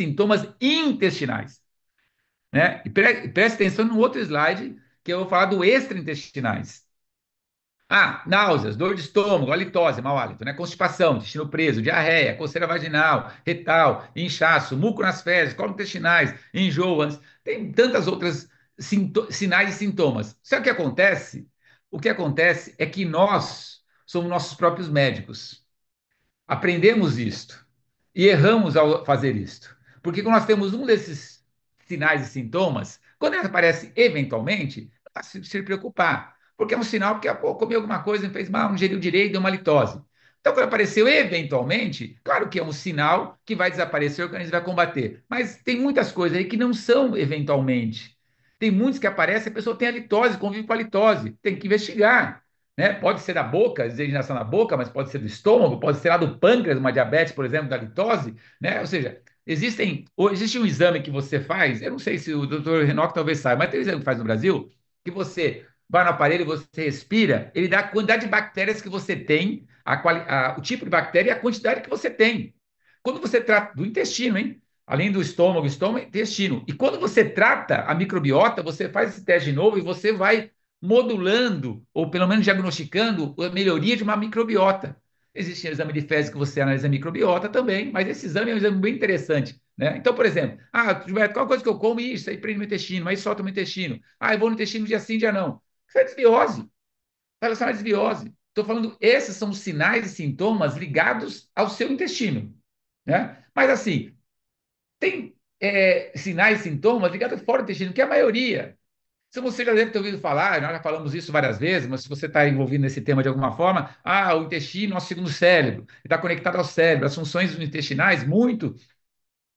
sintomas intestinais, né? E preste atenção no outro slide, que eu vou falar do extraintestinais. Ah, náuseas, dor de estômago, halitose, mau hálito, né? Constipação, intestino preso, diarreia, coceira vaginal, retal, inchaço, muco nas fezes, colo intestinais, enjoas. Tem tantas outras sinais e sintomas. Sabe o que acontece? O que acontece é que nós somos nossos próprios médicos. Aprendemos isto e erramos ao fazer isto. Porque quando nós temos um desses sinais e sintomas, quando ele aparece eventualmente, não se preocupar. Porque é um sinal que comeu alguma coisa, não fez mal, não ingeriu direito, deu uma litose. Então, quando apareceu eventualmente, claro que é um sinal que vai desaparecer, o organismo vai combater. Mas tem muitas coisas aí que não são eventualmente. Tem muitos que aparecem, a pessoa tem a litose, convive com a litose. Tem que investigar, né? Pode ser da boca, designação na boca, mas pode ser do estômago, pode ser lá do pâncreas, uma diabetes, por exemplo, da litose, né? Ou seja, existe um exame que você faz, eu não sei se o doutor Renoc talvez saiba, mas tem um exame que faz no Brasil, que você vai no aparelho, você respira, ele dá a quantidade de bactérias que você tem, o tipo de bactéria e a quantidade que você tem. Quando você trata do intestino, hein? Além do estômago, intestino. E quando você trata a microbiota, você faz esse teste de novo e você vai modulando, ou pelo menos diagnosticando, a melhoria de uma microbiota. Existe um exame de fezes que você analisa a microbiota também, mas esse exame é um exame bem interessante, né? Então, por exemplo, Gilberto, qual coisa que eu como? Isso aí prende meu intestino, mas solta meu intestino. Ah, eu vou no intestino dia sim, dia não. Isso é desbiose, está relacionado à desbiose. Estou falando, esses são os sinais e sintomas ligados ao seu intestino, né? Mas assim, tem sinais e sintomas ligados fora do intestino, que é a maioria. Se você já deve ter ouvido falar, nós já falamos isso várias vezes, mas se você está envolvido nesse tema de alguma forma, o intestino é o segundo cérebro, está conectado ao cérebro. As funções intestinais, muito,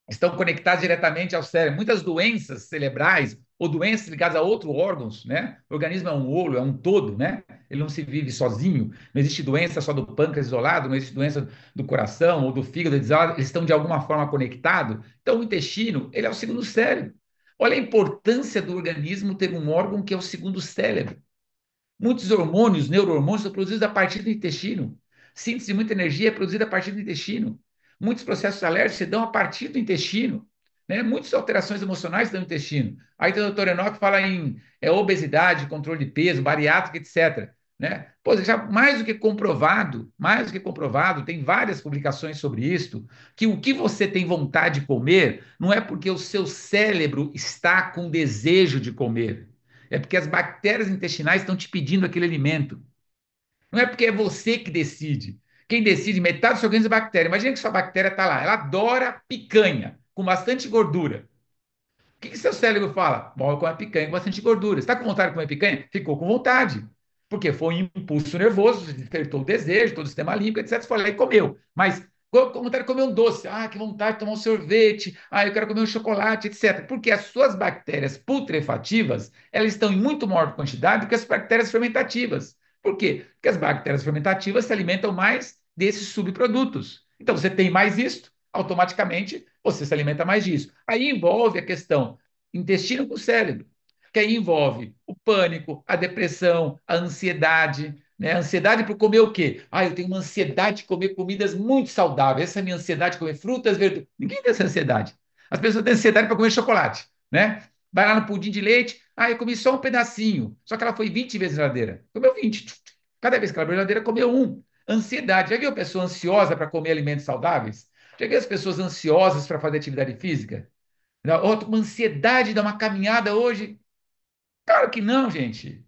estão conectadas diretamente ao cérebro. Muitas doenças cerebrais ou doenças ligadas a outros órgãos, né? O organismo é um olho, é um todo, né? Ele não se vive sozinho. Não existe doença só do pâncreas isolado, não existe doença do coração ou do fígado isolado. Eles estão de alguma forma conectados. Então, o intestino, ele é o segundo cérebro. Olha a importância do organismo ter um órgão que é o segundo cérebro. Muitos hormônios, neurohormônios, são produzidos a partir do intestino. Síntese de muita energia é produzida a partir do intestino. Muitos processos alérgicos se dão a partir do intestino. Né? Muitas alterações emocionais se dão no intestino. Aí o doutor Enoch fala em obesidade, controle de peso, bariátrica, etc. Né? Pô, já mais do que comprovado, tem várias publicações sobre isso, que o que você tem vontade de comer não é porque o seu cérebro está com desejo de comer. É porque as bactérias intestinais estão te pedindo aquele alimento. Não é porque é você que decide. Quem decide, metade do seu organismo é bactéria. Imagina que sua bactéria está lá. Ela adora picanha, com bastante gordura. O que seu cérebro fala? Bom, eu como picanha com bastante gordura. Você está com vontade de comer picanha? Ficou com vontade. Porque foi um impulso nervoso, despertou o desejo, todo o sistema límbico, etc. Você foi lá e comeu. Mas com vontade de comer um doce. Que vontade de tomar um sorvete. Eu quero comer um chocolate, etc. Porque as suas bactérias putrefativas, elas estão em muito maior quantidade do que as bactérias fermentativas. Por quê? Porque as bactérias fermentativas se alimentam mais desses subprodutos. Então, você tem mais isto, automaticamente você se alimenta mais disso. Aí envolve a questão intestino com cérebro, que aí envolve o pânico, a depressão, a ansiedade, né? A ansiedade por comer o quê? Eu tenho uma ansiedade de comer comidas muito saudáveis. Essa é a minha ansiedade de comer frutas, verduras. Ninguém tem essa ansiedade. As pessoas têm ansiedade para comer chocolate, né? Vai lá no pudim de leite, eu comi só um pedacinho, só que ela foi 20 vezes na geladeira. Comeu 20. Cada vez que ela abriu a geladeira, comeu um. Ansiedade. Já viu a pessoa ansiosa para comer alimentos saudáveis? Já viu as pessoas ansiosas para fazer atividade física? Tô com ansiedade de dar uma caminhada hoje. Claro que não, gente.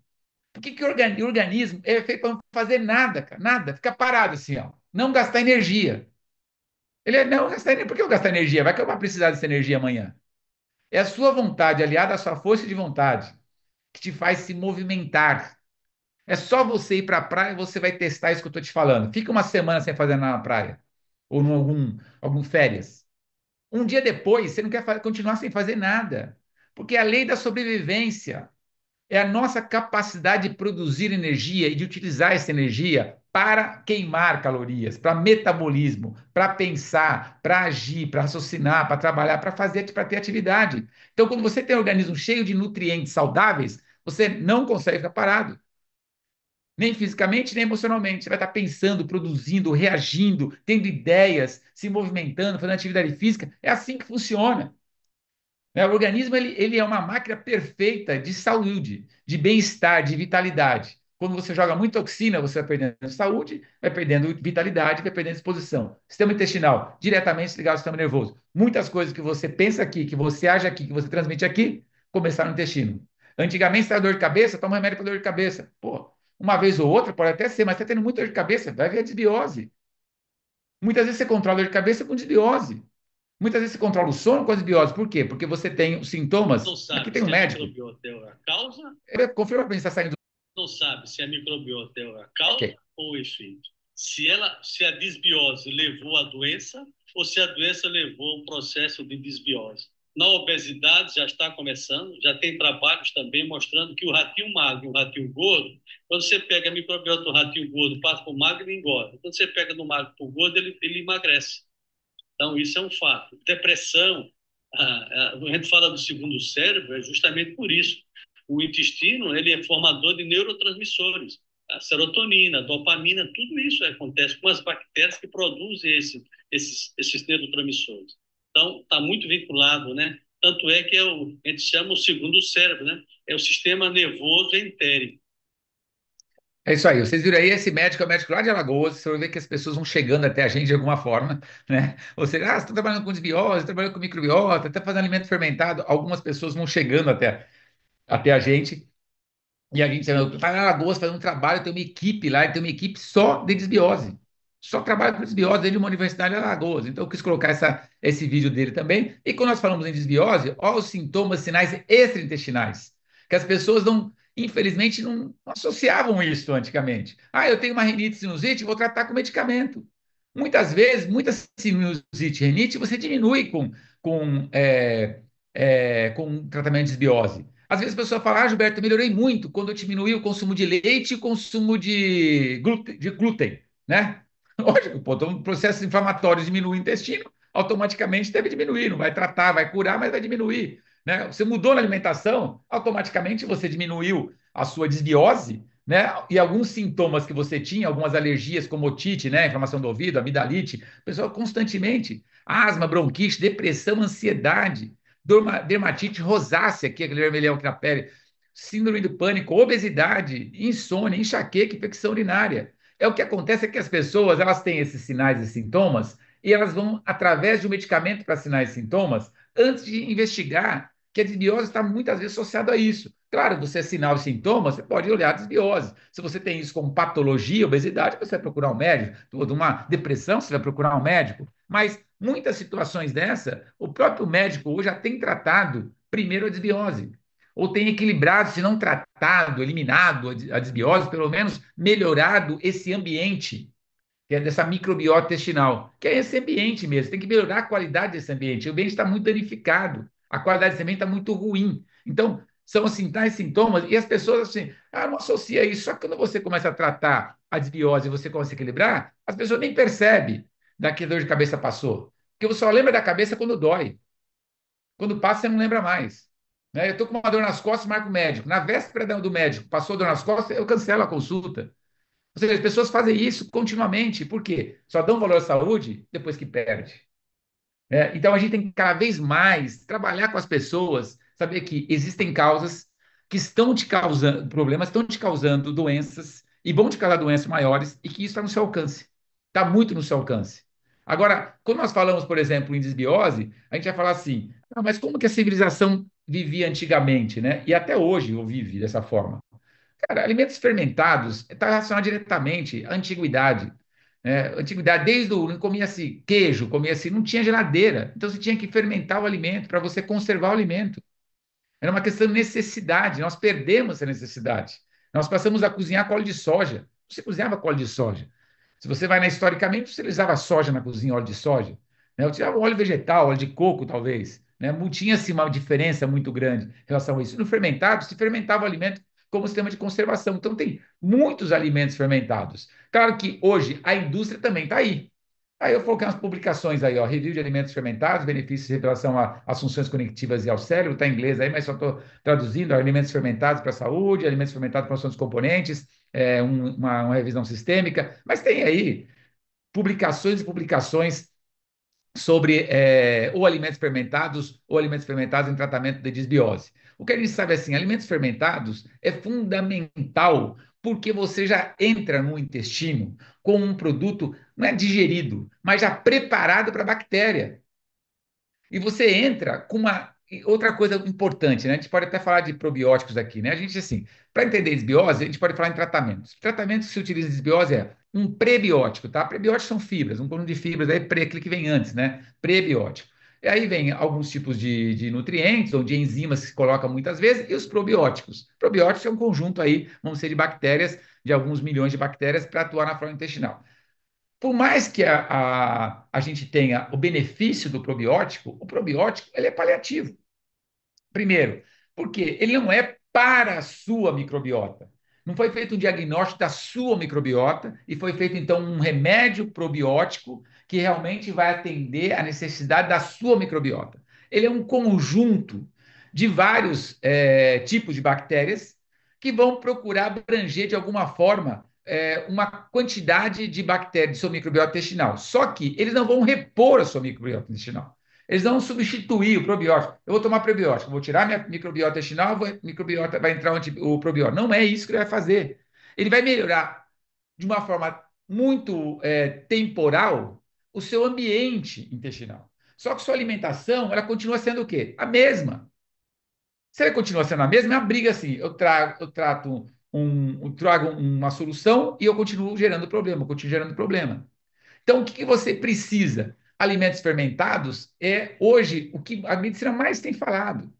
Por que o organismo é feito para não fazer nada, cara? Nada. Fica parado assim, ó. Não gastar energia. Não gastar energia. Por que eu gastar energia? Vai que eu vou precisar dessa energia amanhã. É a sua vontade, aliada à sua força de vontade, que te faz se movimentar. É só você ir para a praia e você vai testar isso que eu estou te falando. Fica uma semana sem fazer nada na praia. Ou em algum férias. Um dia depois, você não quer continuar sem fazer nada. Porque é a lei da sobrevivência é a nossa capacidade de produzir energia e de utilizar essa energia para queimar calorias, para metabolismo, para pensar, para agir, para raciocinar, para trabalhar, para ter atividade. Então, quando você tem um organismo cheio de nutrientes saudáveis, você não consegue ficar parado. Nem fisicamente, nem emocionalmente. Você vai estar pensando, produzindo, reagindo, tendo ideias, se movimentando, fazendo atividade física. É assim que funciona. Né? O organismo ele é uma máquina perfeita de saúde, de bem-estar, de vitalidade. Quando você joga muita toxina, você vai perdendo saúde, vai perdendo vitalidade, vai perdendo disposição. Sistema intestinal, diretamente ligado ao sistema nervoso. Muitas coisas que você pensa aqui, que você age aqui, que você transmite aqui, começaram no intestino. Antigamente, você tem dor de cabeça, toma remédio para dor de cabeça. Pô, uma vez ou outra pode até ser, mas você está tendo muita dor de cabeça, vai ver a desbiose. Muitas vezes você controla a dor de cabeça com desbiose. Muitas vezes você controla o sono com a desbiose. Por quê? Porque você tem os Não sintomas. Aqui sabe tem um se a médico. microbiota é a causa, Ele confirma para mim se está saindo. não sabe se a microbiota é a Ok. causa ou o efeito. Se a desbiose levou à doença ou se a doença levou a um processo de desbiose. Na obesidade já está começando, já tem trabalhos também mostrando que o ratinho magro e o ratinho gordo, quando você pega a microbiota do ratinho gordo, passa para o magro, ele engorda. Quando você pega do magro para o gordo, ele emagrece. Então, isso é um fato. Depressão, a gente fala do segundo cérebro, é justamente por isso. O intestino, ele é formador de neurotransmissores, a serotonina, a dopamina, tudo isso acontece com as bactérias que produzem esses neurotransmissores. Então, está muito vinculado, né? Tanto é que a gente chama o segundo cérebro, né? É o sistema nervoso entérico. É isso aí. Vocês viram aí, esse médico é o médico lá de Alagoas. Você vai ver que as pessoas vão chegando até a gente de alguma forma, né? Ou seja, você está trabalhando com desbiose, trabalhando com microbiota, está fazendo alimento fermentado. Algumas pessoas vão chegando até a gente. E a gente vai lá Alagoas fazer um trabalho, tem uma equipe lá, tem uma equipe só de desbiose. Só trabalha com desbiose dentro de uma universidade em Alagoas. Então, eu quis colocar esse vídeo dele também. E quando nós falamos em desbiose, olha os sintomas, sinais extraintestinais. Que as pessoas não, infelizmente, não associavam isso antigamente. Ah, eu tenho uma rinite sinusite, vou tratar com medicamento. Muitas vezes, muita sinusite e rinite, você diminui com tratamento de desbiose. Às vezes a pessoa fala, ah, Gilberto, eu melhorei muito quando eu diminuí o consumo de leite e o consumo de glúten, né? Lógico, pô, então, processos inflamatórios diminuem o intestino, automaticamente deve diminuir, não vai tratar, vai curar, mas vai diminuir, né? Você mudou na alimentação, automaticamente você diminuiu a sua desbiose, né? E alguns sintomas que você tinha, algumas alergias, como otite, né? Inflamação do ouvido, amidalite, a pessoa constantemente, asma, bronquite, depressão, ansiedade, dermatite rosácea, que é aquele vermelhão aqui na pele, síndrome do pânico, obesidade, insônia, enxaqueca, infecção urinária. É o que acontece é que as pessoas elas têm esses sinais e sintomas e elas vão através de um medicamento para sinais e sintomas antes de investigar que a desbiose está muitas vezes associada a isso. Claro, você é sinal e sintoma, você pode olhar a desbiose. Se você tem isso como patologia, obesidade, você vai procurar um médico. De uma depressão, você vai procurar um médico. Mas muitas situações dessa, o próprio médico hoje já tem tratado primeiro a desbiose, ou tem equilibrado, se não tratado, eliminado a desbiose, pelo menos melhorado esse ambiente, que é dessa microbiota intestinal, que é esse ambiente mesmo, tem que melhorar a qualidade desse ambiente. O ambiente está muito danificado, a qualidade desse ambiente está muito ruim. Então, são assim, tais sintomas, e as pessoas assim, ah, não associa isso, só que quando você começa a tratar a desbiose e você começa a equilibrar, as pessoas nem percebem que a dor de cabeça passou. Porque você só lembra da cabeça quando dói. Quando passa, você não lembra mais. Né? Eu estou com uma dor nas costas, marco o médico. Na véspera do médico, passou a dor nas costas, eu cancelo a consulta. Ou seja, as pessoas fazem isso continuamente. Por quê? Só dão valor à saúde depois que perde. Então, a gente tem que cada vez mais trabalhar com as pessoas, saber que existem causas que estão te causando problemas, estão te causando doenças e vão te causar doenças maiores e que isso está no seu alcance. Está muito no seu alcance. Agora, quando nós falamos, por exemplo, em desbiose, a gente vai falar assim, ah, mas como que a civilização vivia antigamente, né? E até hoje ou vive dessa forma. Cara, alimentos fermentados está relacionado diretamente à antiguidade. Né? Antiguidade, desde o não comia-se queijo, comia-se, não tinha geladeira. Então você tinha que fermentar o alimento para você conservar o alimento. Era uma questão de necessidade. Nós perdemos essa necessidade. Nós passamos a cozinhar com óleo de soja. Você cozinhava com óleo de soja. Se você vai na historicamente, você utilizava soja na cozinha, óleo de soja. Né? Utilizava óleo vegetal, óleo de coco, talvez. Né? Tinha-se uma diferença muito grande em relação a isso. No fermentado, se fermentava o alimento como sistema de conservação. Então, tem muitos alimentos fermentados. Claro que hoje a indústria também está aí. Aí eu coloquei umas publicações aí, ó, review de alimentos fermentados, benefícios em relação às funções conectivas e ao cérebro, está em inglês aí, mas só estou traduzindo, ó, alimentos fermentados para a saúde, alimentos fermentados para dos componentes, uma revisão sistêmica, mas tem aí publicações e publicações sobre ou alimentos fermentados em tratamento de disbiose. O que a gente sabe é assim, alimentos fermentados é fundamental porque você já entra no intestino com um produto não é digerido, mas já preparado para a bactéria. E você entra com uma outra coisa importante, né? A gente pode até falar de probióticos aqui, né? A gente, assim, para entender desbiose, a gente pode falar em tratamentos. Tratamentos que se utiliza em desbiose é um prebiótico, tá? Prebióticos são fibras, um conjunto de fibras, aí aquele que vem antes, né? Prebiótico. E aí vem alguns tipos de nutrientes ou de enzimas que se colocam muitas vezes, e os probióticos. Probióticos é um conjunto aí, vamos ser de bactérias, de alguns milhões de bactérias para atuar na flora intestinal. Por mais que a gente tenha o benefício do probiótico, o probiótico ele é paliativo. Primeiro, porque ele não é para a sua microbiota. Não foi feito um diagnóstico da sua microbiota e foi feito, então, um remédio probiótico que realmente vai atender a necessidade da sua microbiota. Ele é um conjunto de vários tipos de bactérias que vão procurar abranger, de alguma forma, uma quantidade de bactérias de sua microbiota intestinal. Só que eles não vão repor a sua microbiota intestinal. Eles vão substituir o probiótico. Eu vou tomar probiótico, vou tirar minha microbiota intestinal, microbiota vai entrar o probiótico. Não é isso que ele vai fazer. Ele vai melhorar de uma forma muito temporal o seu ambiente intestinal. Só que sua alimentação, ela continua sendo o quê? A mesma. Se ela continua sendo a mesma, é uma briga assim. Eu trago uma solução e eu continuo gerando problema, eu continuo gerando problema. Então, o que você precisa? Alimentos fermentados é hoje o que a medicina mais tem falado.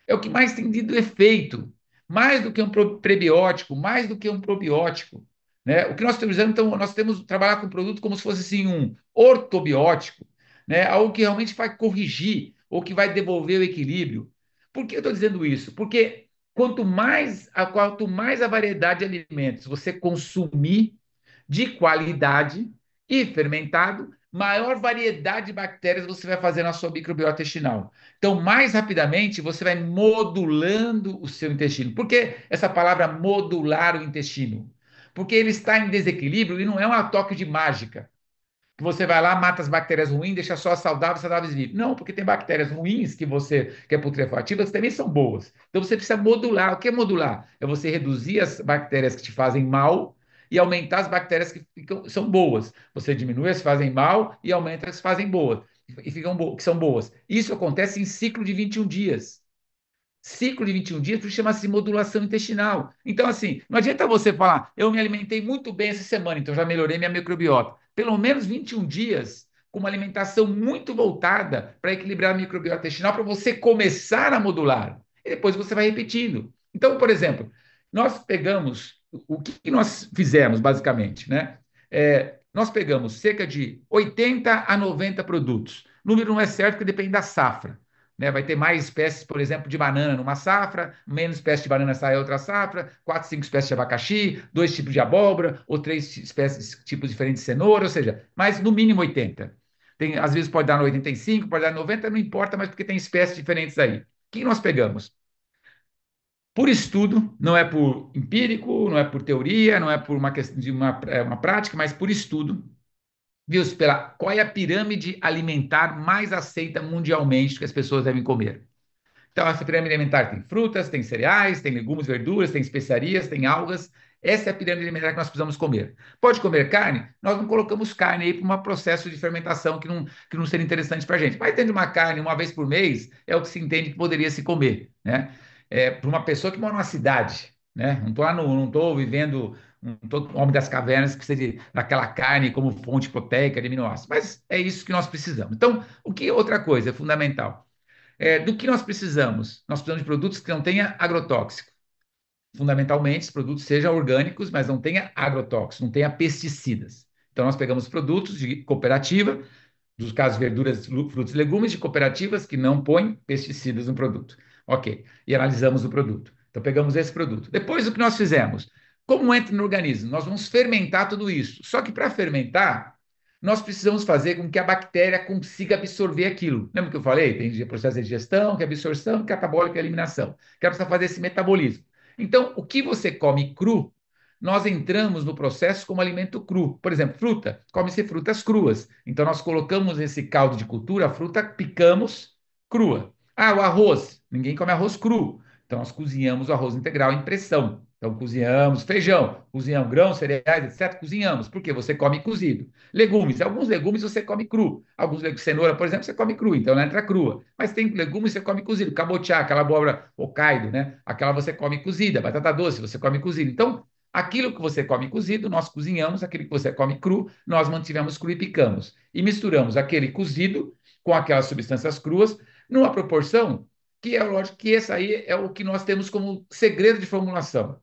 É o que mais tem tido efeito. Mais do que um prebiótico, mais do que um probiótico. Né? O que nós estamos usando, então, nós temos que trabalhar com o produto como se fosse assim, um ortobiótico, né? Algo que realmente vai corrigir ou que vai devolver o equilíbrio. Por que eu estou dizendo isso? Porque quanto mais a variedade de alimentos você consumir, de qualidade e fermentado, maior variedade de bactérias você vai fazer na sua microbiota intestinal. Então, mais rapidamente, você vai modulando o seu intestino. Por que essa palavra modular o intestino? Porque ele está em desequilíbrio e não é um toque de mágica que você vai lá, mata as bactérias ruins, deixa só as saudáveis, saudáveis vivas. Não, porque tem bactérias ruins que é putrefativas, que também são boas. Então você precisa modular. O que é modular? É você reduzir as bactérias que te fazem mal e aumentar as bactérias são boas. Você diminui as que fazem mal e aumenta as que fazem boas que são boas. Isso acontece em ciclo de 21 dias. Ciclo de 21 dias, por isso chama-se modulação intestinal. Então, assim, não adianta você falar, eu me alimentei muito bem essa semana, então já melhorei minha microbiota. Pelo menos 21 dias com uma alimentação muito voltada para equilibrar a microbiota intestinal, para você começar a modular. E depois você vai repetindo. Então, por exemplo, nós pegamos, o que nós fizemos, basicamente, né? Nós pegamos cerca de 80 a 90 produtos. O número não é certo, porque depende da safra. Né? Vai ter mais espécies, por exemplo, de banana numa safra, menos espécies de banana sai outra safra, quatro, cinco espécies de abacaxi, dois tipos de abóbora, ou três espécies, tipos diferentes de cenoura, ou seja, mas no mínimo 80. Tem, às vezes pode dar no 85, pode dar no 90, não importa, mas porque tem espécies diferentes aí. O que nós pegamos? Por estudo, não é por empírico, não é por teoria, não é por uma questão de uma prática, mas por estudo, viu-se pela qual é a pirâmide alimentar mais aceita mundialmente que as pessoas devem comer. Então, essa pirâmide alimentar tem frutas, tem cereais, tem legumes, verduras, tem especiarias, tem algas. Essa é a pirâmide alimentar que nós precisamos comer. Pode comer carne? Nós não colocamos carne aí para um processo de fermentação que não seria interessante para a gente. Mas tendo uma carne uma vez por mês, é o que se entende que poderia se comer, né? Para uma pessoa que mora numa cidade, né? Não estou vivendo, não estou homem das cavernas que precisa daquela carne como fonte proteica de aminoácidos. Mas é isso que nós precisamos. Então, outra coisa é fundamental? Do que nós precisamos? Nós precisamos de produtos que não tenham agrotóxico. Fundamentalmente, os produtos sejam orgânicos, mas não tenha agrotóxicos, não tenha pesticidas. Então, nós pegamos produtos de cooperativa, dos casos verduras, frutos e legumes, de cooperativas que não põem pesticidas no produto. Ok, e analisamos o produto. Então, pegamos esse produto. Depois, o que nós fizemos? Como entra no organismo? Nós vamos fermentar tudo isso. Só que para fermentar, nós precisamos fazer com que a bactéria consiga absorver aquilo. Lembra que eu falei? Tem processo de digestão, que é absorção, catabólica e eliminação. Que ela precisa fazer esse metabolismo. Então, o que você come cru, nós entramos no processo como alimento cru. Por exemplo, fruta, come-se frutas cruas. Então, nós colocamos esse caldo de cultura, a fruta, picamos crua. Ah, o arroz, ninguém come arroz cru. Então, nós cozinhamos o arroz integral em pressão. Então, cozinhamos feijão, cozinhamos grãos, cereais, etc. Cozinhamos, porque você come cozido. Legumes, alguns legumes você come cru. Alguns legumes, cenoura, por exemplo, você come cru, então ela entra crua. Mas tem legumes que você come cozido. Cabotiá, aquela abóbora Hokkaido, né? Aquela você come cozida. Batata doce, você come cozido. Então, aquilo que você come cozido, nós cozinhamos. Aquilo que você come cru, nós mantivemos cru e picamos. E misturamos aquele cozido com aquelas substâncias cruas numa proporção que é lógico que esse aí é o que nós temos como segredo de formulação,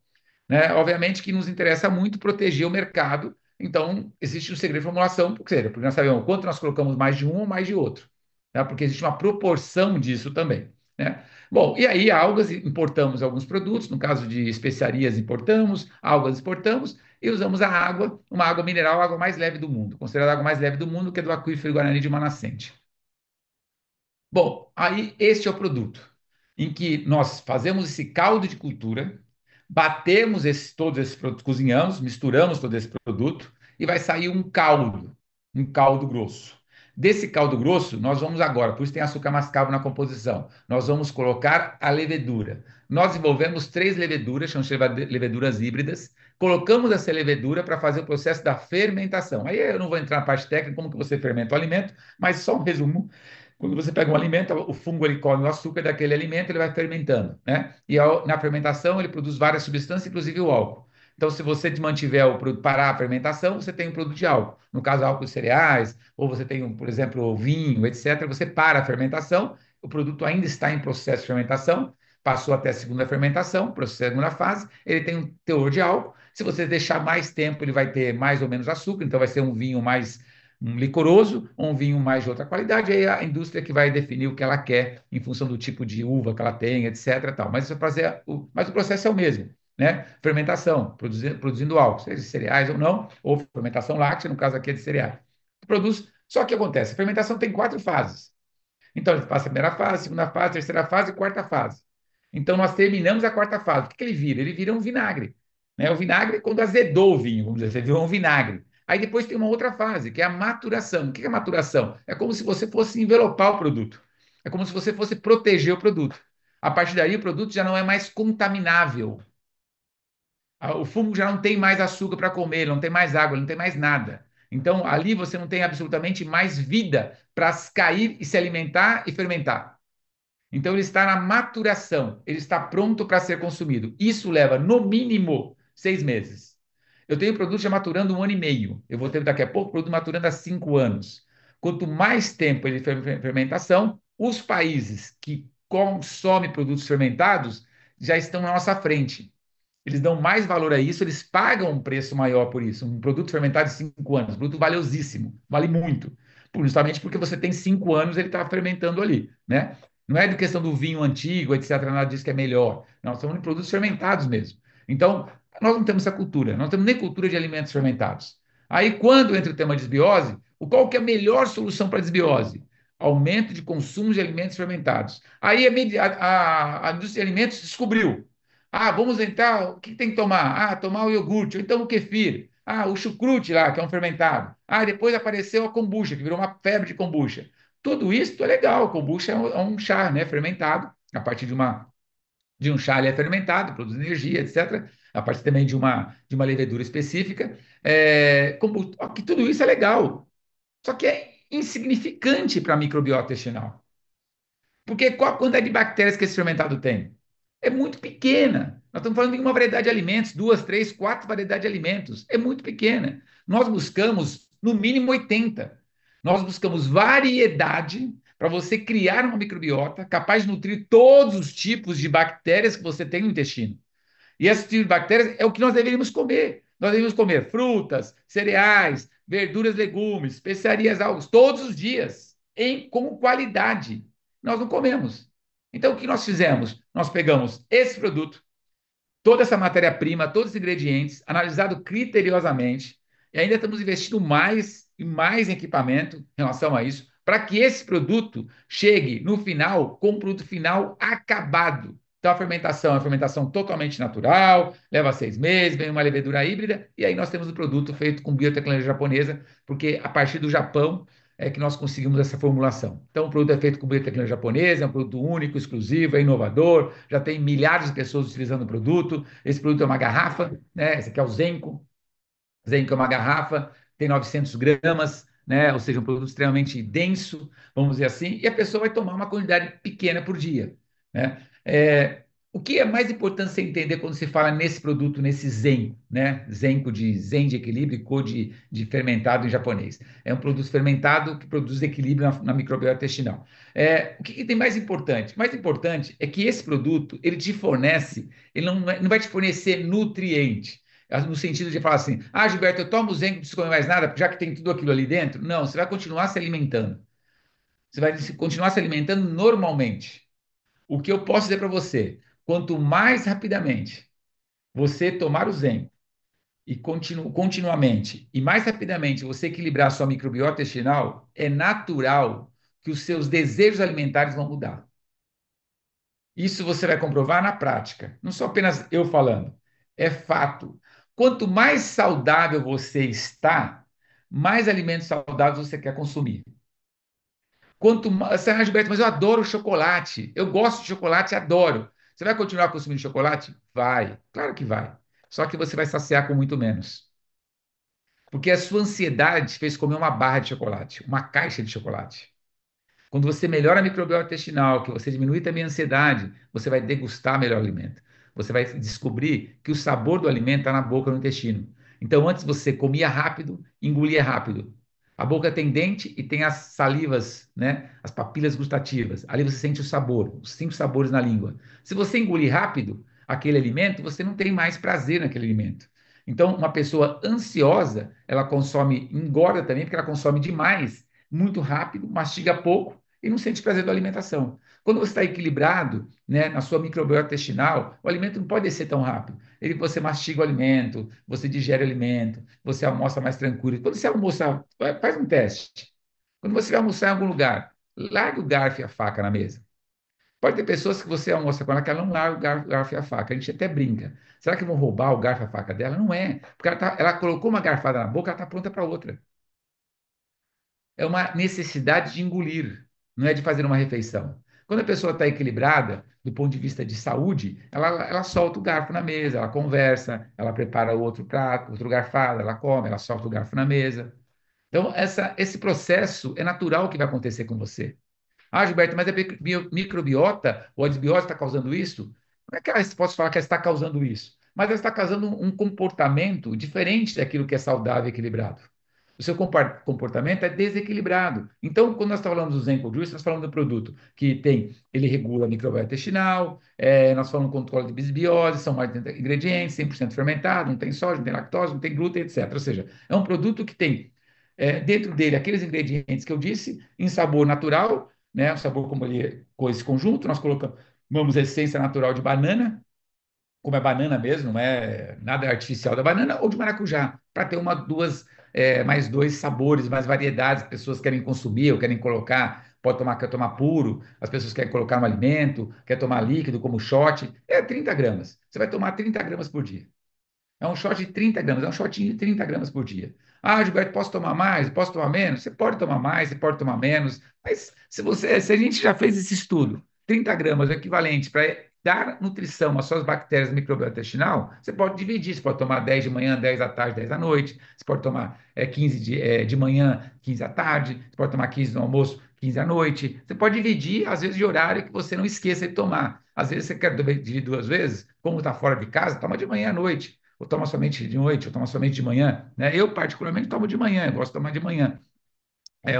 né? Obviamente que nos interessa muito proteger o mercado, então existe um segredo de formulação, porque nós sabemos quanto nós colocamos mais de um ou mais de outro, né? Porque existe uma proporção disso também, né? Bom, e aí algas importamos alguns produtos, no caso de especiarias importamos, algas exportamos e usamos a água, uma água mineral, a água mais leve do mundo, considerada a água mais leve do mundo, que é do aquífero Guarani de uma nascente. Bom, aí este é o produto, em que nós fazemos esse caldo de cultura, batemos todos esses produtos, cozinhamos, misturamos todo esse produto e vai sair um caldo grosso. Desse caldo grosso, nós vamos agora, por isso tem açúcar mascavo na composição, nós vamos colocar a levedura. Nós desenvolvemos três leveduras, chamamos de leveduras híbridas, colocamos essa levedura para fazer o processo da fermentação. Aí eu não vou entrar na parte técnica, como que você fermenta o alimento, mas só um resumo. Quando você pega um alimento, o fungo ele come o açúcar daquele alimento, ele vai fermentando, né? E na fermentação ele produz várias substâncias, inclusive o álcool. Então, se você mantiver o produto parar a fermentação, você tem um produto de álcool. No caso, álcool de cereais, ou você tem, por exemplo, vinho, etc. Você para a fermentação, o produto ainda está em processo de fermentação, passou até a segunda fermentação, processo segunda fase, ele tem um teor de álcool. Se você deixar mais tempo, ele vai ter mais ou menos açúcar, então vai ser um vinho mais um licoroso ou um vinho mais de outra qualidade, aí a indústria que vai definir o que ela quer em função do tipo de uva que ela tem, etc. Tal. Mas, mas o processo é o mesmo, né? Fermentação, produzindo álcool, seja de cereais ou não, ou fermentação láctea, no caso aqui é de cereais. Produz, só que acontece, a fermentação tem quatro fases. Então, ele passa a primeira fase, segunda fase, terceira fase e quarta fase. Então, nós terminamos a quarta fase. O que que ele vira? Ele vira um vinagre, né? O vinagre é quando azedou o vinho, vamos dizer, você virou um vinagre. Aí depois tem uma outra fase, que é a maturação. O que é a maturação? É como se você fosse envelopar o produto. É como se você fosse proteger o produto. A partir daí, o produto já não é mais contaminável. O fungo já não tem mais açúcar para comer, ele não tem mais água, ele não tem mais nada. Então, ali você não tem absolutamente mais vida para cair e se alimentar e fermentar. Então, ele está na maturação, ele está pronto para ser consumido. Isso leva, no mínimo, 6 meses. Eu tenho produto já maturando 1 ano e meio. Eu vou ter daqui a pouco produto maturando há 5 anos. Quanto mais tempo ele fermentação, os países que consomem produtos fermentados já estão na nossa frente. Eles dão mais valor a isso, eles pagam um preço maior por isso. Um produto fermentado de 5 anos, produto valiosíssimo, vale muito. Justamente porque você tem 5 anos, ele está fermentando ali, né? Não é de questão do vinho antigo, etc., nada disso que é melhor. Nós estamos de produtos fermentados mesmo. Então, nós não temos essa cultura, nós não temos nem cultura de alimentos fermentados. Aí, quando entra o tema de desbiose, qual que é a melhor solução para a desbiose? Aumento de consumo de alimentos fermentados. Aí a indústria de alimentos descobriu. Ah, vamos entrar, o que tem que tomar? Ah, tomar o iogurte, ou então o kefir. Ah, o chucrute lá, que é um fermentado. Ah, depois apareceu a kombucha, que virou uma febre de kombucha. Tudo isso é legal. Kombucha é um chá, né, fermentado, a partir de um chá ele é fermentado, produz energia, etc. A partir também de uma levedura específica. Que tudo isso é legal, só que é insignificante para a microbiota intestinal. Porque qual a quantidade de bactérias que esse fermentado tem? É muito pequena. Nós estamos falando de uma variedade de alimentos, duas, três, quatro variedades de alimentos. É muito pequena. Nós buscamos, no mínimo, 80. Nós buscamos variedade para você criar uma microbiota capaz de nutrir todos os tipos de bactérias que você tem no intestino. E esse tipo de bactérias é o que nós deveríamos comer. Nós deveríamos comer frutas, cereais, verduras, legumes, especiarias, algas, todos os dias, com qualidade. Nós não comemos. Então, o que nós fizemos? Nós pegamos esse produto, toda essa matéria-prima, todos os ingredientes, analisado criteriosamente, e ainda estamos investindo mais e mais equipamento em relação a isso, para que esse produto chegue no final com o produto final acabado. Então, a fermentação é uma fermentação totalmente natural, leva 6 meses, vem uma levedura híbrida, e aí nós temos o produto feito com biotecnologia japonesa, porque a partir do Japão é que nós conseguimos essa formulação. Então, o produto é feito com biotecnologia japonesa, é um produto único, exclusivo, é inovador, já tem milhares de pessoas utilizando o produto. Esse produto é uma garrafa, né? Esse aqui é o Zenko. Zenko é uma garrafa, tem 900 gramas, né? Ou seja, um produto extremamente denso, vamos dizer assim, e a pessoa vai tomar uma quantidade pequena por dia, né? O que é mais importante você entender quando se fala nesse produto, nesse Zenko, né? Zenko de Zen de equilíbrio e Ko de fermentado em japonês. É um produto fermentado que produz equilíbrio na microbiota intestinal. O que tem mais importante? Mais importante é que esse produto, ele te fornece, ele não vai te fornecer nutriente no sentido de falar assim, Gilberto, eu tomo Zenco, não preciso comer mais nada, já que tem tudo aquilo ali dentro. Não, você vai continuar se alimentando. Você vai continuar se alimentando normalmente. O que eu posso dizer para você, quanto mais rapidamente você tomar o Zenco e continuamente, e mais rapidamente você equilibrar a sua microbiota intestinal, é natural que os seus desejos alimentares vão mudar. Isso você vai comprovar na prática, não sou apenas eu falando, é fato. Quanto mais saudável você está, mais alimentos saudáveis você quer consumir. Quanto mais, Gilberto, mas eu adoro chocolate, eu gosto de chocolate, adoro. Você vai continuar consumindo chocolate? Vai, claro que vai. Só que você vai saciar com muito menos. Porque a sua ansiedade fez comer uma barra de chocolate, uma caixa de chocolate. Quando você melhora a microbiota intestinal, que você diminui também a ansiedade, você vai degustar melhor o alimento. Você vai descobrir que o sabor do alimento está na boca, no intestino. Então, antes você comia rápido, engolia rápido. A boca tem dente e tem as salivas, né? As papilas gustativas. Ali você sente o sabor, os 5 sabores na língua. Se você engolir rápido aquele alimento, você não tem mais prazer naquele alimento. Então, uma pessoa ansiosa, ela consome, engorda também, porque ela consome demais, muito rápido, mastiga pouco e não sente prazer da alimentação. Quando você está equilibrado, né, na sua microbiota intestinal, o alimento não pode descer tão rápido. Você mastiga o alimento, você digere o alimento, você almoça mais tranquilo. Quando você almoça, faz um teste. Quando você vai almoçar em algum lugar, larga o garfo e a faca na mesa. Pode ter pessoas que você almoça com ela que ela não larga o garfo e a faca. A gente até brinca. Será que vão roubar o garfo e a faca dela? Não é. Porque ela colocou uma garfada na boca, ela está pronta para outra. É uma necessidade de engolir, não é de fazer uma refeição. Quando a pessoa está equilibrada, do ponto de vista de saúde, ela solta o garfo na mesa, ela conversa, ela prepara outro prato, outro garfado, ela come, ela solta o garfo na mesa. Então, esse processo é natural que vai acontecer com você. Gilberto, mas a microbiota ou a desbiose está causando isso? Não é que ela posso falar que ela está causando isso, mas ela está causando um comportamento diferente daquilo que é saudável e equilibrado. O seu comportamento é desequilibrado. Então, quando nós estamos falando do Zenco Juice, nós falamos do produto que tem, ele regula a microbiota intestinal, nós falamos do controle de bisbiose, são mais de 30 ingredientes, 100% fermentado, não tem soja, não tem lactose, não tem glúten, etc. Ou seja, é um produto que tem dentro dele aqueles ingredientes que eu disse, em sabor natural, né? Um sabor como ele, com esse conjunto, nós colocamos essência natural de banana, como é banana mesmo, não é nada artificial da banana, ou de maracujá, para ter mais dois sabores, mais variedades, pessoas querem consumir ou querem colocar, quer tomar puro, as pessoas querem colocar no alimento, quer tomar líquido como shot, 30 gramas. Você vai tomar 30 gramas por dia. É um shot de 30 gramas, é um shotinho de 30 gramas por dia. Gilberto, posso tomar mais? Posso tomar menos? Você pode tomar mais, você pode tomar menos, mas se a gente já fez esse estudo, 30 gramas é o equivalente para dar nutrição às suas bactérias do microbiota intestinal, você pode dividir, você pode tomar 10 de manhã, 10 à tarde, 10 à noite, você pode tomar 15 de manhã, 15 à tarde, você pode tomar 15 no almoço, 15 à noite, você pode dividir, às vezes, de horário que você não esqueça de tomar. Às vezes você quer dividir 2 vezes, como está fora de casa, toma de manhã à noite ou toma somente de noite, ou toma somente de manhã, né? Eu, particularmente, tomo de manhã, eu gosto de tomar de manhã,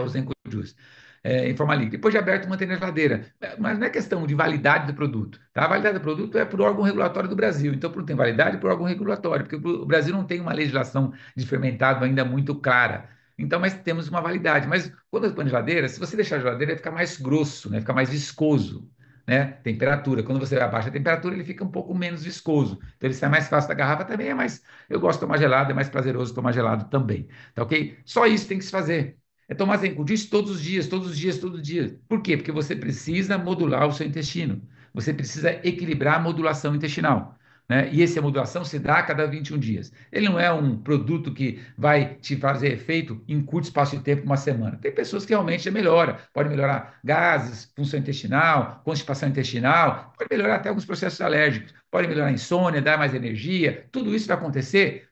o Zenco Juice, em forma líquida. Depois de aberto, mantém na geladeira. Mas não é questão de validade do produto, tá? A validade do produto é por órgão regulatório do Brasil, então, tem validade por órgão regulatório, porque o Brasil não tem uma legislação de fermentado ainda muito clara. Então, mas temos uma validade. Mas quando põe na geladeira, se você deixar a geladeira, vai ficar mais grosso, né? Fica mais viscoso. né? Temperatura. Quando você abaixa a temperatura, ele fica um pouco menos viscoso. Então ele sai mais fácil da garrafa também, é mais. Eu gosto de tomar gelado, é mais prazeroso tomar gelado também. Tá ok? Só isso tem que se fazer. É tomar zinco disso todos os dias, todos os dias, todos os dias. Por quê? Porque você precisa modular o seu intestino. Você precisa equilibrar a modulação intestinal. Né? E essa modulação se dá a cada 21 dias. Ele não é um produto que vai te fazer efeito em curto espaço de tempo, uma semana. Tem pessoas que realmente melhora, pode melhorar gases, função intestinal, constipação intestinal, pode melhorar até alguns processos alérgicos, pode melhorar a insônia, dar mais energia. Tudo isso vai acontecer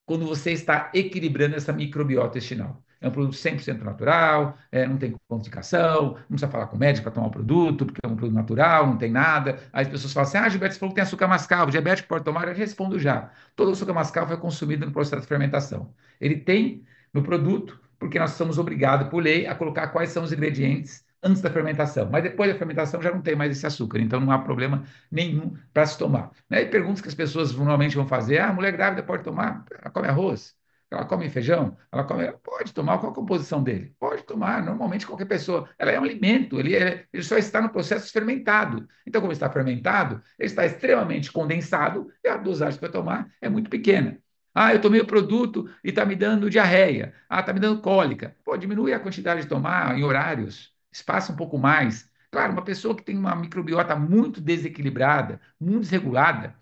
quando você está equilibrando essa microbiota intestinal. É um produto 100% natural, não tem contraindicação, não precisa falar com o médico para tomar o produto, porque é um produto natural, não tem nada. Aí as pessoas falam assim: ah, Gilberto, você falou que tem açúcar mascavo, diabético pode tomar? Eu respondo já. Todo o açúcar mascavo é consumido no processo de fermentação. Ele tem no produto, porque nós somos obrigados, por lei, a colocar quais são os ingredientes antes da fermentação. Mas depois da fermentação já não tem mais esse açúcar, então não há problema nenhum para se tomar. Né? E perguntas que as pessoas normalmente vão fazer: ah, a mulher grávida pode tomar? Ela come arroz? Ela come feijão? Ela come. Pode tomar. Qual a composição dele? Pode tomar. Normalmente, qualquer pessoa. Ela é um alimento, ele só está no processo fermentado. Então, como está fermentado, ele está extremamente condensado e a dosagem que vai tomar é muito pequena. Ah, eu tomei o produto e está me dando diarreia. Ah, está me dando cólica. Pô, diminui a quantidade de tomar em horários, espaça um pouco mais. Claro, uma pessoa que tem uma microbiota muito desequilibrada, muito desregulada,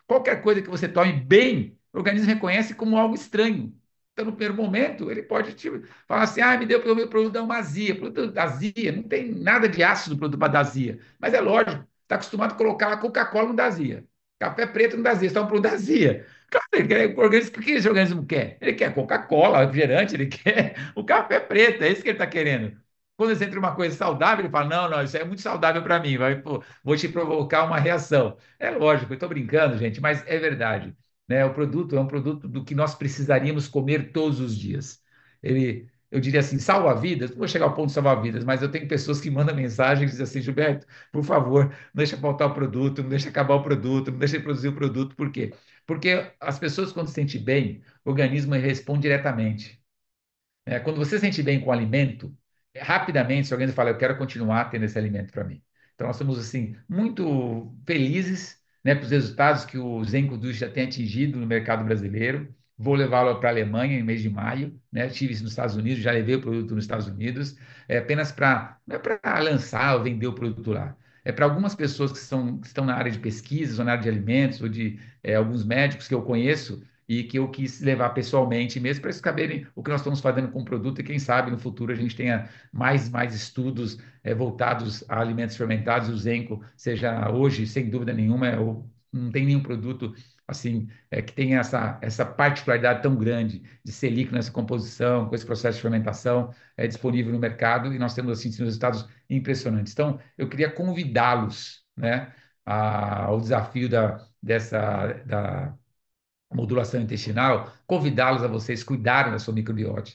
qualquer coisa que você tome bem, o organismo reconhece como algo estranho. Então, no primeiro momento, ele pode te falar assim: ah, me deu o meu produto da uma azia. Produto da azia, não tem nada de ácido no produto para dar azia. Mas é lógico, está acostumado a colocar a Coca-Cola no da azia. Café preto no da azia, está um produto da azia. Claro, o que esse organismo quer? Ele quer Coca-Cola, refrigerante, ele quer o café preto, é isso que ele está querendo. Quando você entra uma coisa saudável, ele fala: não, não, isso é muito saudável para mim, vai, pô, vou te provocar uma reação. É lógico, eu estou brincando, gente, mas é verdade. Né? O produto é um produto do que nós precisaríamos comer todos os dias. Eu diria assim, salva vidas, não vou chegar ao ponto de salvar vidas, mas eu tenho pessoas que mandam mensagem e dizem assim: Gilberto, por favor, não deixa faltar o produto, não deixa acabar o produto, não deixa produzir o produto. Por quê? Porque as pessoas, quando se sentem bem, o organismo responde diretamente. Quando você se sente bem com o alimento, rapidamente, se alguém fala: eu quero continuar tendo esse alimento para mim. Então, nós estamos, assim, muito felizes, né, com os resultados que o Zencodush já tem atingido no mercado brasileiro. Vou levá-lo para a Alemanha em mês de maio, né? Estive nos Estados Unidos, já levei o produto nos Estados Unidos, apenas para, não é para lançar ou vender o produto lá. É para algumas pessoas que estão na área de pesquisas, ou na área de alimentos, ou de alguns médicos que eu conheço, e que eu quis levar pessoalmente mesmo para eles saberem o que nós estamos fazendo com o produto e quem sabe no futuro a gente tenha mais estudos voltados a alimentos fermentados. O Zenco seja hoje, sem dúvida nenhuma, não tem nenhum produto assim que tenha essa particularidade tão grande de ser líquido nessa composição, com esse processo de fermentação disponível no mercado, e nós temos assim resultados impressionantes. Então, eu queria convidá-los, né, ao desafio da modulação intestinal, convidá-los a vocês cuidarem da sua microbiota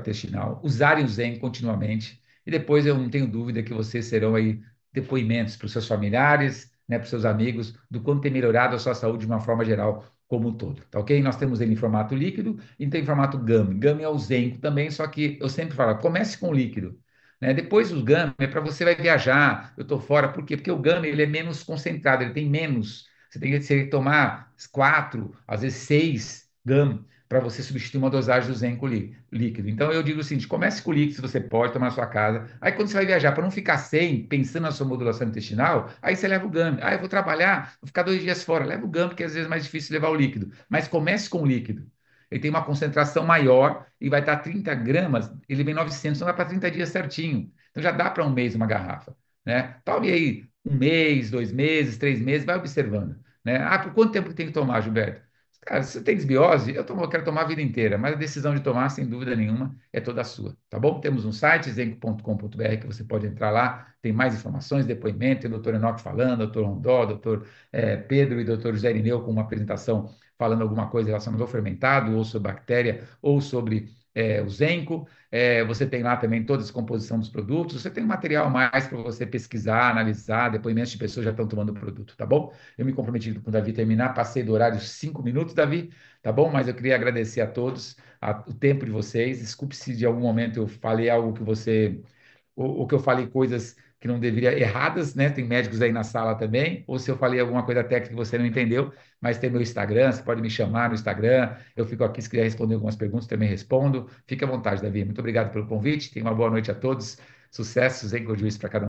intestinal, usarem o Zen continuamente, e depois eu não tenho dúvida que vocês serão aí depoimentos para os seus familiares, né, para os seus amigos, do quanto tem melhorado a sua saúde de uma forma geral como um todo, tá ok? Nós temos ele em formato líquido e tem em formato gummy. Gummy é o Zenco também, só que eu sempre falo: comece com o líquido. Né? Depois o gummy é para você vai viajar, eu estou fora, por quê? Porque o gummy ele é menos concentrado, ele tem menos. Você tem que tomar 4, às vezes 6 gramas para você substituir uma dosagem do Zenco líquido. Então eu digo o seguinte: comece com o líquido se você pode tomar na sua casa. Aí quando você vai viajar, para não ficar sem, pensando na sua modulação intestinal, aí você leva o GAM. Ah, eu vou trabalhar, vou ficar 2 dias fora. Leva o GAM, porque às vezes é mais difícil levar o líquido. Mas comece com o líquido. Ele tem uma concentração maior e vai estar 30 gramas, ele vem 900, então dá para 30 dias certinho. Então já dá para um mês uma garrafa. Né? Tome aí um mês, 2 meses, 3 meses, vai observando. Né? Ah, por quanto tempo que tem que tomar, Gilberto? Cara, se você tem desbiose, eu quero tomar a vida inteira, mas a decisão de tomar, sem dúvida nenhuma, é toda sua, tá bom? Temos um site, zenco.com.br, que você pode entrar lá, tem mais informações, depoimento, tem o doutor Enoque falando, doutor Rondó, doutor Pedro e doutor José Irineu com uma apresentação falando alguma coisa relacionada ao fermentado, ou sobre bactéria, ou sobre o Zenco. Você tem lá também toda a descomposição dos produtos, você tem um material a mais para você pesquisar, analisar, depoimentos de pessoas que já estão tomando o produto, tá bom? Eu me comprometi com o Davi terminar, passei do horário 5 minutos, Davi, tá bom? Mas eu queria agradecer a todos o tempo de vocês. Desculpe se de algum momento eu falei algo que você, ou que eu falei coisas que não deveria, erradas, né? Tem médicos aí na sala também, ou se eu falei alguma coisa técnica que você não entendeu, mas tem meu Instagram, você pode me chamar no Instagram, eu fico aqui se quiser responder algumas perguntas, também respondo. Fique à vontade, Davi. Muito obrigado pelo convite, tenha uma boa noite a todos, sucessos em Juiz para cada um.